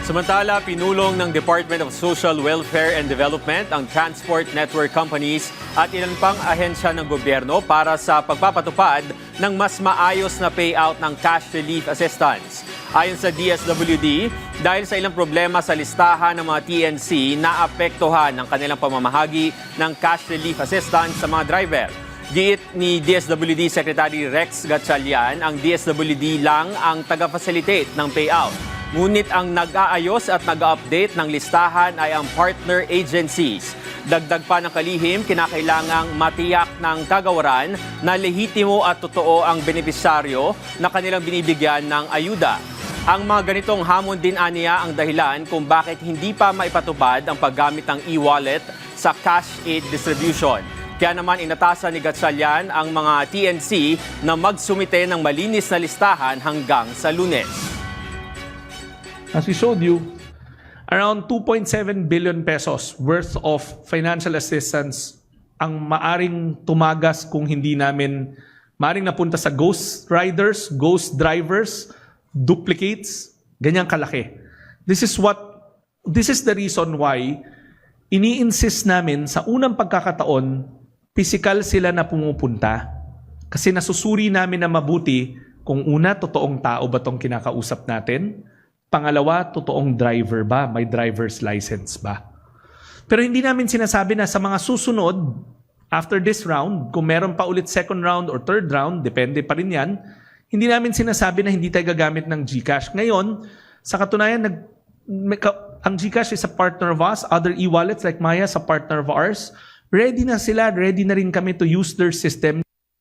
Samantala, pinulong ng Department of Social Welfare and Development ang transport network companies at ilan pang ahensya ng gobyerno para sa pagpapatupad ng mas maayos na payout ng cash relief assistance. Ayon sa DSWD, dahil sa ilang problema sa listahan ng mga TNC, naapektuhan ang kanilang pamamahagi ng cash relief assistance sa mga driver. Giit ni DSWD Secretary Rex Gatchalian, ang DSWD lang ang taga-facilitate ng payout. Ngunit ang nag-aayos at nag-update ng listahan ay ang partner agencies. Dagdag pa ng kalihim, kinakailangang matiyak ng kagawaran na lehitimo at totoo ang benepisyaryo na kanilang binibigyan ng ayuda. Ang mga ganitong hamon din aniya ang dahilan kung bakit hindi pa maipatubad ang paggamit ng e-wallet sa cash aid distribution. Kaya naman inatasan ni Gatchalian ang mga TNC na magsumite ng malinis na listahan hanggang sa Lunes. As we showed you, around 2.7 billion pesos worth of financial assistance ang maaring tumagas kung hindi namin maaring napunta sa ghost riders, ghost drivers, duplicates, ganyang kalaki. This is the reason why ini-insist namin sa unang pagkakataon, physical sila na pumupunta. Kasi nasusuri namin na mabuti kung una, totoong tao ba tong kinakausap natin? Pangalawa, totoong driver ba? May driver's license ba? Pero hindi namin sinasabi na sa mga susunod, after this round, kung meron pa ulit second round or third round, depende pa rin yan, hindi namin sinasabi na hindi tayo gagamit ng GCash. Ngayon, sa katunayan, ang GCash is a partner of us, other e-wallets like Maya sa partner of ours, ready na sila, ready na rin kami to use their system.